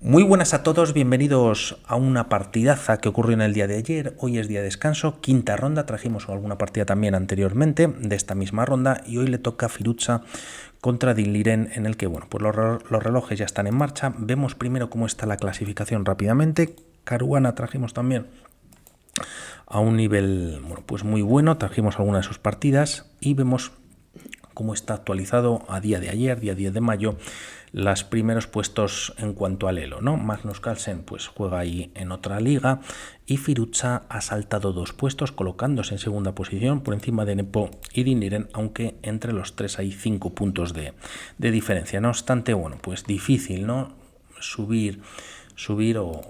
Muy buenas a todos, bienvenidos a una partidaza que ocurrió en el día de ayer. Hoy es día de descanso, quinta ronda, trajimos alguna partida también anteriormente de esta misma ronda y hoy le toca Firuza contra Dinliren, en el que bueno, pues los relojes ya están en marcha. Vemos primero cómo está la clasificación rápidamente. Caruana trajimos también a un nivel pues muy bueno, trajimos algunas de sus partidas y vemos cómo está actualizado a día de ayer, día 10 de mayo, los primeros puestos en cuanto al elo, ¿no? Magnus Carlsen pues juega ahí en otra liga y Firuza ha saltado 2 puestos colocándose en segunda posición por encima de Nepo y Dinliren, aunque entre los tres hay 5 puntos de diferencia. No obstante, bueno, pues difícil, ¿no? Subir o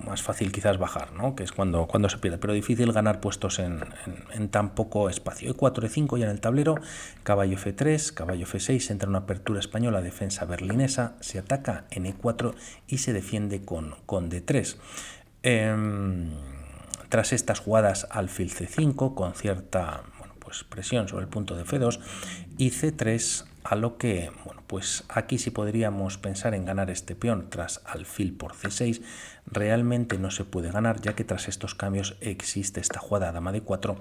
más fácil quizás bajar, ¿no? Que es cuando se pierde, pero difícil ganar puestos en tan poco espacio. E4, E5 ya en el tablero, caballo F3, caballo F6, entra una apertura española, defensa berlinesa, se ataca en E4 y se defiende con D3. Tras estas jugadas, alfil C5 con cierta pues presión sobre el punto de F2 y C3, a lo que pues aquí sí podríamos pensar en ganar este peón tras alfil por C6. Realmente no se puede ganar, ya que tras estos cambios existe esta jugada dama de 4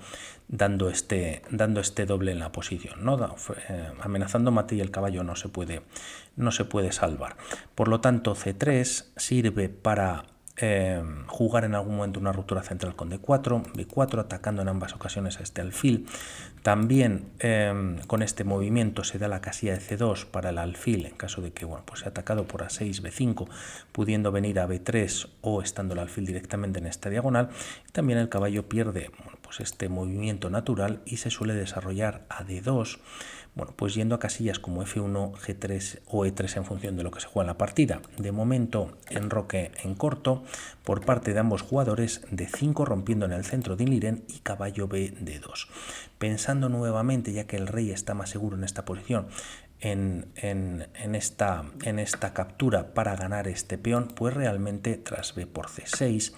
dando este doble en la posición, ¿no? Amenazando mate y el caballo no se puede salvar. Por lo tanto, C3 sirve para jugar en algún momento una ruptura central con D4, B4, atacando en ambas ocasiones a este alfil. También con este movimiento se da la casilla de C2 para el alfil en caso de que pues sea atacado por A6, B5, pudiendo venir a B3 o estando el alfil directamente en esta diagonal. También el caballo pierde pues este movimiento natural y se suele desarrollar a D2, pues yendo a casillas como F1, G3 o E3 en función de lo que se juega en la partida. De momento, enroque en corto por parte de ambos jugadores, D5 rompiendo en el centro de Dinliren y caballo B, D2. Pensando nuevamente, ya que el rey está más seguro en esta posición, en esta captura para ganar este peón, pues realmente tras B por C6,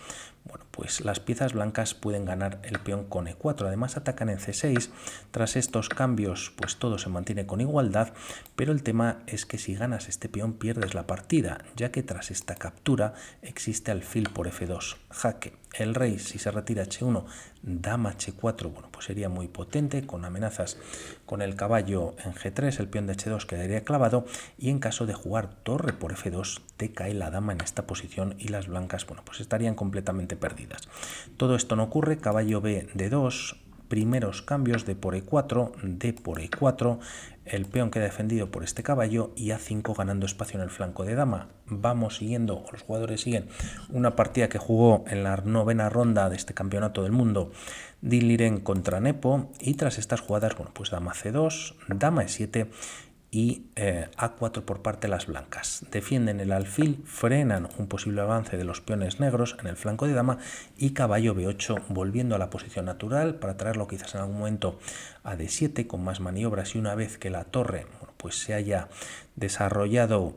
pues las piezas blancas pueden ganar el peón con E4. Además atacan en C6. Tras estos cambios, pues todo se mantiene con igualdad, pero el tema es que si ganas este peón pierdes la partida, ya que tras esta captura existe alfil por F2, jaque. El rey, si se retira H1, dama H4, pues sería muy potente, con amenazas con el caballo en G3, el peón de H2 quedaría clavado, y en caso de jugar torre por F2, te cae la dama en esta posición y las blancas, pues estarían completamente perdidas. Todo esto no ocurre, caballo B, D2, primeros cambios de por E4, D por E4, el peón queda defendido por este caballo y A5 ganando espacio en el flanco de dama. Vamos siguiendo, los jugadores siguen una partida que jugó en la 9ª ronda de este campeonato del mundo, Dinliren contra Nepo, y tras estas jugadas, pues dama C2, dama E7 y A4 por parte de las blancas. Defienden el alfil, frenan un posible avance de los peones negros en el flanco de dama y caballo B8 volviendo a la posición natural para traerlo quizás en algún momento a D7 con más maniobras, y una vez que la torre pues se haya desarrollado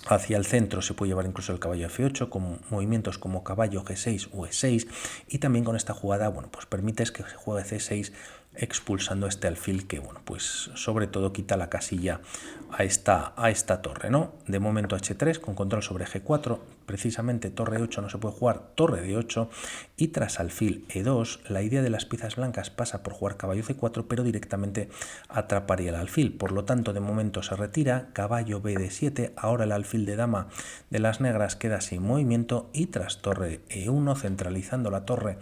hacia el centro se puede llevar incluso el caballo F8 con movimientos como caballo G6 o E6, y también con esta jugada pues permites que se juegue C6 expulsando este alfil que pues sobre todo quita la casilla a esta torre, ¿no? De momento H3 con control sobre G4, precisamente torre 8 no se puede jugar, torre D8, y tras alfil E2 la idea de las piezas blancas pasa por jugar caballo C4, pero directamente atraparía el alfil. Por lo tanto, de momento se retira, caballo B D7, ahora el alfil de dama de las negras queda sin movimiento, y tras torre E1 centralizando la torre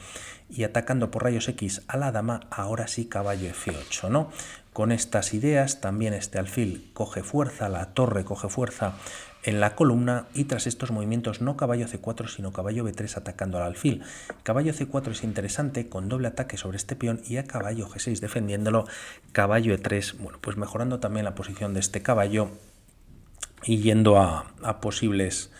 y atacando por rayos X a la dama, ahora sí caballo F8, ¿no? Con estas ideas también este alfil coge fuerza, la torre coge fuerza en la columna, y tras estos movimientos no caballo C4 sino caballo B3 atacando al alfil. Caballo C4 es interesante con doble ataque sobre este peón, y a caballo G6 defendiéndolo, caballo E3, pues mejorando también la posición de este caballo y yendo a posibles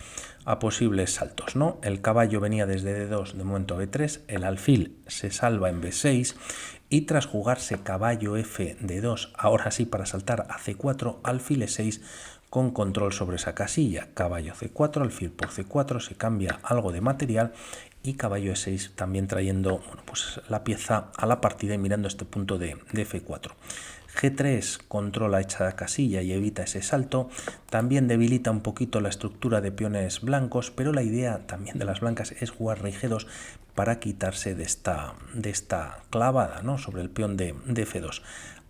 saltos, ¿no? El caballo venía desde D2, de momento a B3, el alfil se salva en B6, y tras jugarse caballo F D2, ahora sí para saltar a C4, alfil E6 con control sobre esa casilla, caballo C4, alfil por C4, se cambia algo de material, y caballo E6 también trayendo pues la pieza a la partida y mirando este punto de F4. G3 controla esta casilla y evita ese salto. También debilita un poquito la estructura de peones blancos, pero la idea también de las blancas es jugar rey G2 para quitarse de esta clavada, ¿no?, sobre el peón de F2.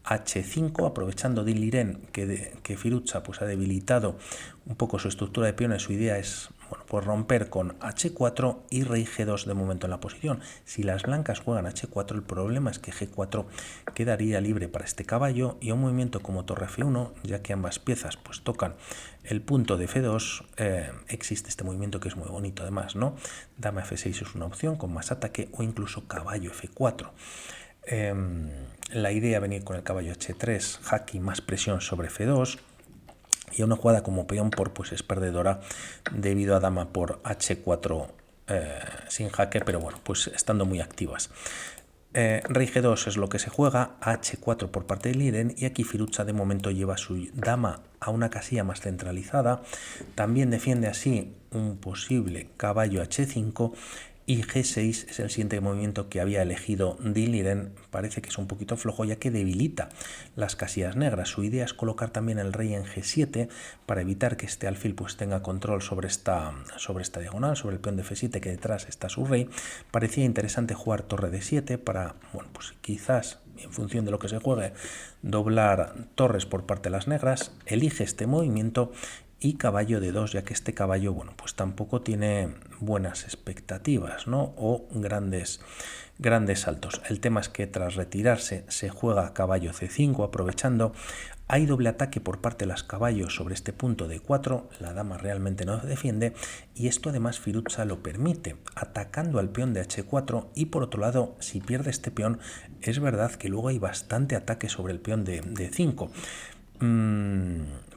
H5, aprovechando Dinh-Liren que Firouzja pues ha debilitado un poco su estructura de peones. Su idea es, bueno, pues romper con H4 y rey G2 de momento en la posición. Si las blancas juegan H4, el problema es que G4 quedaría libre para este caballo, y un movimiento como torre F1, ya que ambas piezas pues tocan el punto de F2, existe este movimiento que es muy bonito además, ¿no? Dama F6 es una opción con más ataque, o incluso caballo F4. La idea venir con el caballo H3, jaque y más presión sobre F2, y a una jugada como peón por pues es perdedora debido a dama por H4 sin jaque, pero bueno, pues estando muy activas. Rey G2 es lo que se juega, H4 por parte de Liren, y aquí Firouzja de momento lleva su dama a una casilla más centralizada. También defiende así un posible caballo H5, y G6 es el siguiente movimiento que había elegido Dinh-Liren. Parece que es un poquito flojo, ya que debilita las casillas negras. Su idea es colocar también el rey en G7 para evitar que este alfil pues tenga control sobre esta diagonal, sobre el peón de F7, que detrás está su rey. Parecía interesante jugar torre D7 para, bueno, pues quizás en función de lo que se juegue, doblar torres por parte de las negras. Elige este movimiento y caballo de 2, ya que este caballo, bueno, pues tampoco tiene buenas expectativas, ¿no?, o grandes saltos. El tema es que tras retirarse se juega caballo C5, aprovechando. Hay doble ataque por parte de las caballos sobre este punto de 4, la dama realmente no se defiende, y esto además Firouzja lo permite, atacando al peón de H4, y por otro lado, si pierde este peón, es verdad que luego hay bastante ataque sobre el peón de 5.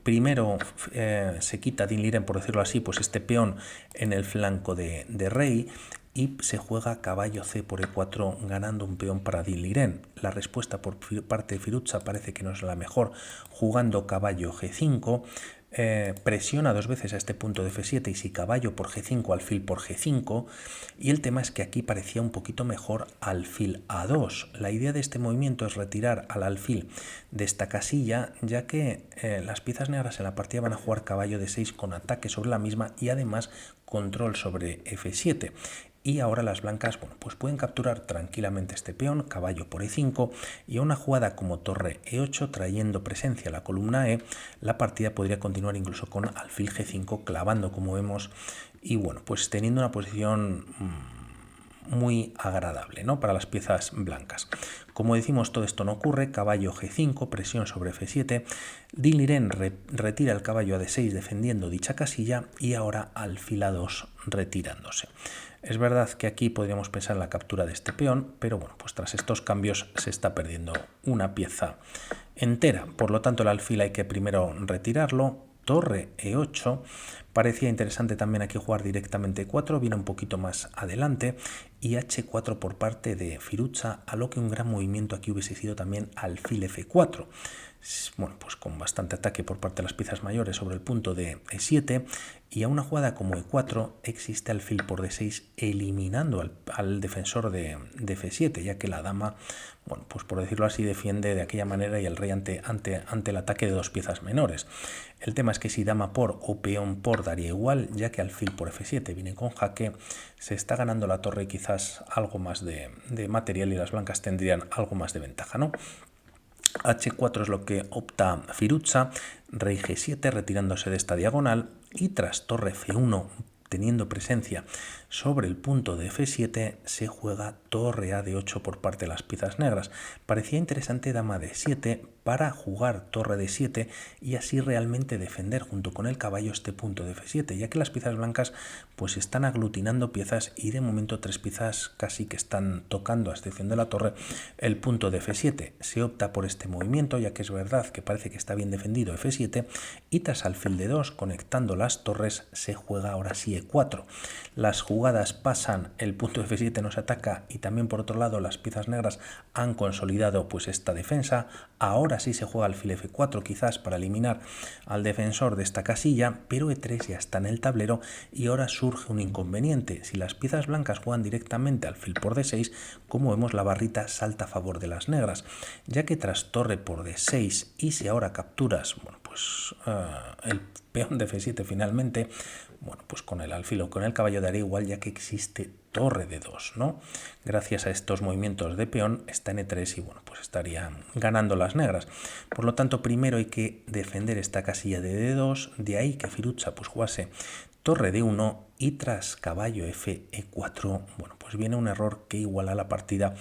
Primero se quita Dinh-Liren, por decirlo así, pues este peón en el flanco de rey, y se juega caballo C por E4, ganando un peón para Dinh-Liren. La respuesta por parte de Firouzja parece que no es la mejor, jugando caballo G5. Presiona dos veces a este punto de F7, y si caballo por G5, alfil por G5, y el tema es que aquí parecía un poquito mejor alfil A2. La idea de este movimiento es retirar al alfil de esta casilla, ya que las piezas negras en la partida van a jugar caballo de 6 con ataque sobre la misma y además control sobre F7. Y ahora las blancas, bueno, pues pueden capturar tranquilamente este peón, caballo por E5, y a una jugada como torre E8, trayendo presencia a la columna E, la partida podría continuar incluso con alfil G5, clavando como vemos, y bueno, pues teniendo una posición muy agradable, ¿no?, para las piezas blancas. Como decimos, todo esto no ocurre. Caballo G5, presión sobre F7, Dinh-Liren retira el caballo a D6 defendiendo dicha casilla, y ahora alfil A2 retirándose. Es verdad que aquí podríamos pensar en la captura de este peón, pero bueno, pues tras estos cambios se está perdiendo una pieza entera. Por lo tanto, el alfil hay que primero retirarlo. Torre E8, parecía interesante también aquí jugar directamente E4, viene un poquito más adelante, y H4 por parte de Firouzja, a lo que un gran movimiento aquí hubiese sido también alfil F4. Bueno, pues con bastante ataque por parte de las piezas mayores sobre el punto de E7, y a una jugada como E4 existe alfil por D6, eliminando al defensor de F7, ya que la dama, bueno, pues por decirlo así, defiende de aquella manera, y el rey ante el ataque de dos piezas menores. El tema es que si dama por o peón por daría igual, ya que alfil por F7 viene con jaque, se está ganando la torre y quizás algo más de material, y las blancas tendrían algo más de ventaja, ¿no? H4 es lo que opta Firouzja, rey G7 retirándose de esta diagonal, y tras torre F1 teniendo presencia sobre el punto de F7 se juega torre A de 8 por parte de las piezas negras. Parecía interesante dama de 7 para jugar torre de 7 y así realmente defender junto con el caballo este punto de F7, ya que las piezas blancas pues están aglutinando piezas y de momento tres piezas casi que están tocando, a excepción de la torre, el punto de F7. Se opta por este movimiento, ya que es verdad que parece que está bien defendido F7, y tras alfil de 2 conectando las torres se juega ahora sí E4. Las jugadas pasan, el punto de F7 no se ataca y también por otro lado las piezas negras han consolidado pues esta defensa. Ahora ahora sí se juega alfil F4 quizás para eliminar al defensor de esta casilla, pero E3 ya está en el tablero y ahora surge un inconveniente. Si las piezas blancas juegan directamente alfil por D6, como vemos la barrita salta a favor de las negras, ya que tras torre por D6 y si ahora capturas, bueno, pues el peón de F7 finalmente, bueno, pues con el alfil o con el caballo daría igual, ya que existe torre de 2, ¿no? Gracias a estos movimientos de peón está en E3 y bueno, pues estaría ganando las negras. Por lo tanto, primero hay que defender esta casilla de D2, de ahí que Firuza pues jugase torre D1 y tras caballo F E4, bueno, pues viene un error que iguala la partida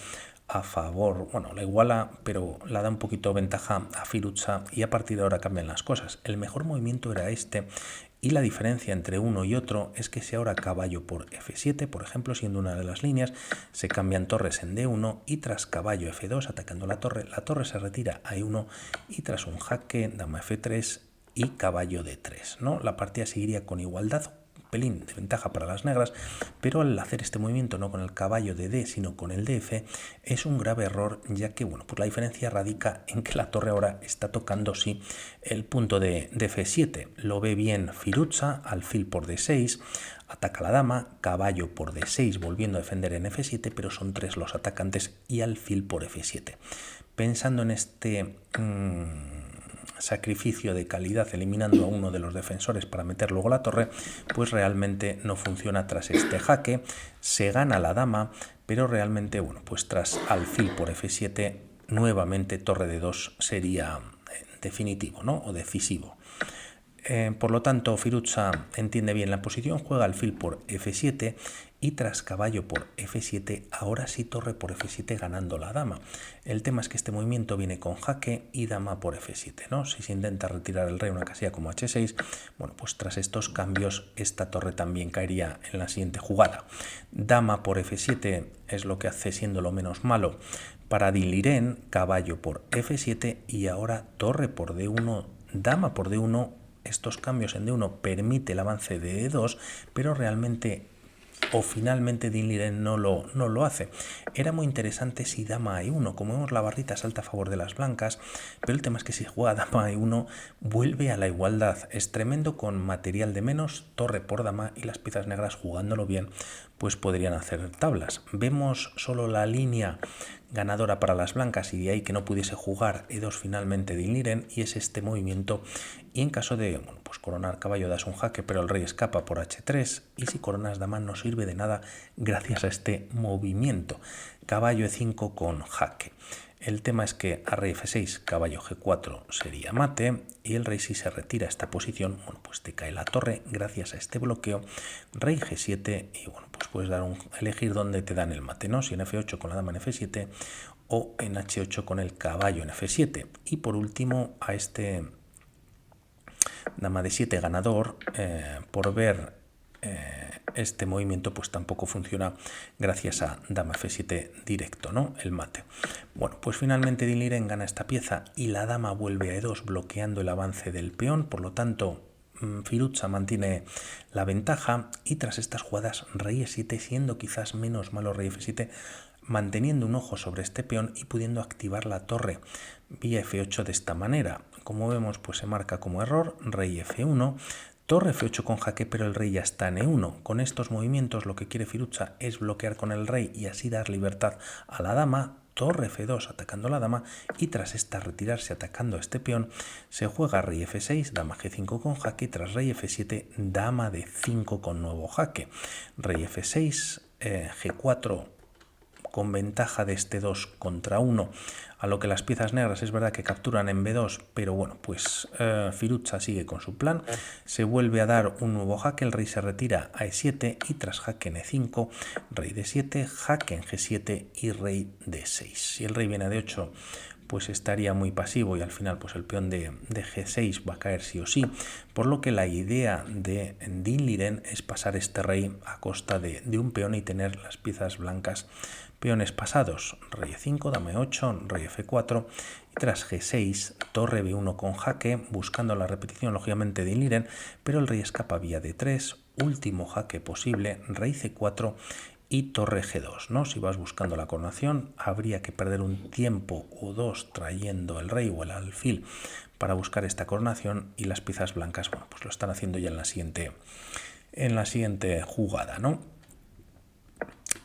a favor, bueno, la iguala, pero la da un poquito ventaja a Firuza y a partir de ahora cambian las cosas. El mejor movimiento era este y la diferencia entre uno y otro es que si ahora caballo por F7, por ejemplo, siendo una de las líneas, se cambian torres en D1 y tras caballo F2 atacando la torre se retira a E1 y tras un jaque, dama F3 y caballo D3, ¿no? La partida seguiría con igualdad, pelín de ventaja para las negras, pero al hacer este movimiento no con el caballo de D sino con el de F es un grave error, ya que bueno, pues la diferencia radica en que la torre ahora está tocando sí el punto de F7. Lo ve bien Firuza, alfil por D6, ataca la dama, caballo por D6 volviendo a defender en F7, pero son 3 los atacantes y alfil por F7. Pensando en este sacrificio de calidad eliminando a uno de los defensores para meter luego la torre, pues realmente no funciona tras este jaque, se gana la dama, pero realmente, bueno, pues tras alfil por F7, nuevamente torre de 2 sería definitivo, ¿no? O decisivo. Por lo tanto, Firuza entiende bien la posición, juega alfil por F7 y tras caballo por F7, ahora sí torre por F7 ganando la dama. El tema es que este movimiento viene con jaque y dama por F7, ¿no? Si se intenta retirar el rey una casilla como H6, bueno, pues tras estos cambios esta torre también caería en la siguiente jugada. Dama por F7 es lo que hace siendo lo menos malo para Dinliren, caballo por F7 y ahora torre por D1, dama por D1. Estos cambios en D1 permite el avance de E2, pero realmente o finalmente Dinliren no lo hace. Era muy interesante si dama a E1, como vemos la barrita salta a favor de las blancas, pero el tema es que si juega dama a E1 vuelve a la igualdad. Es tremendo con material de menos, torre por dama y las piezas negras jugándolo bien, pues podrían hacer tablas. Vemos solo la línea ganadora para las blancas y de ahí que no pudiese jugar E2 finalmente Dinliren y es este movimiento y en caso de bueno, pues coronar caballo das un jaque pero el rey escapa por H3 y si coronas dama no sirve de nada gracias a este movimiento. Caballo E5 con jaque. El tema es que a rey F6, caballo G4 sería mate y el rey si se retira a esta posición, bueno, pues te cae la torre gracias a este bloqueo, rey G7 y bueno, pues puedes elegir dónde te dan el mate, ¿no? Si en F8 con la dama en F7 o en H8 con el caballo en F7. Y por último a este dama de 7 ganador, por ver este movimiento pues tampoco funciona gracias a dama F7 directo, ¿no? El mate. Bueno, pues finalmente Dinliren gana esta pieza y la dama vuelve a E2 bloqueando el avance del peón, por lo tanto Firuza mantiene la ventaja y tras estas jugadas rey E7 siendo quizás menos malo rey F7, manteniendo un ojo sobre este peón y pudiendo activar la torre vía F8 de esta manera. Como vemos pues se marca como error rey F1, torre F8 con jaque, pero el rey ya está en E1. Con estos movimientos lo que quiere Firuza es bloquear con el rey y así dar libertad a la dama. Torre F2 atacando a la dama y tras esta retirarse atacando a este peón se juega rey F6, dama G5 con jaque, tras rey F7, dama D5 con nuevo jaque. Rey F6, G4 con ventaja de este 2 contra 1, a lo que las piezas negras es verdad que capturan en B2, pero bueno, pues Firuza sigue con su plan, se vuelve a dar un nuevo jaque, el rey se retira a E7 y tras jaque en E5, rey D7, jaque en G7 y rey D6. Si el rey viene a D8, pues estaría muy pasivo y al final pues el peón de G6 va a caer sí o sí, por lo que la idea de Dinliren es pasar este rey a costa de un peón y tener las piezas blancas peones pasados, rey E5, dama E8, rey F4 y tras G6, torre B1 con jaque, buscando la repetición lógicamente de Dinliren, pero el rey escapa vía D3, último jaque posible, rey C4 y torre G2, ¿no? Si vas buscando la coronación, habría que perder un tiempo o dos trayendo el rey o el alfil para buscar esta coronación, y las piezas blancas, bueno, pues lo están haciendo ya en la siguiente jugada, ¿no?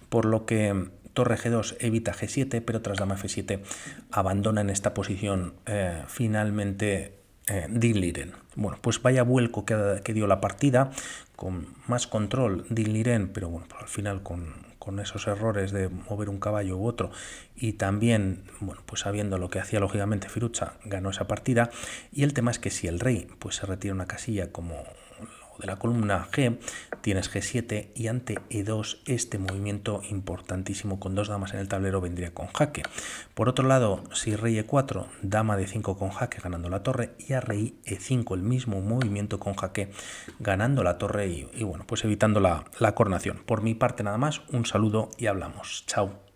Por lo que torre G2 evita G7, pero tras dama F7 abandona en esta posición finalmente Din-Liren. Bueno, pues vaya vuelco que dio la partida, con más control Din-Liren, pero bueno, al final con esos errores de mover un caballo u otro, y también, bueno, pues sabiendo lo que hacía lógicamente Firuza, ganó esa partida. Y el tema es que si el rey pues se retira una casilla como de la columna G, tienes G7, y ante E2 este movimiento importantísimo con dos damas en el tablero vendría con jaque. Por otro lado, si rey E4, dama D5 con jaque ganando la torre, y a rey E5 el mismo movimiento con jaque ganando la torre y bueno, pues evitando la coronación. Por mi parte nada más, un saludo y hablamos. Chao.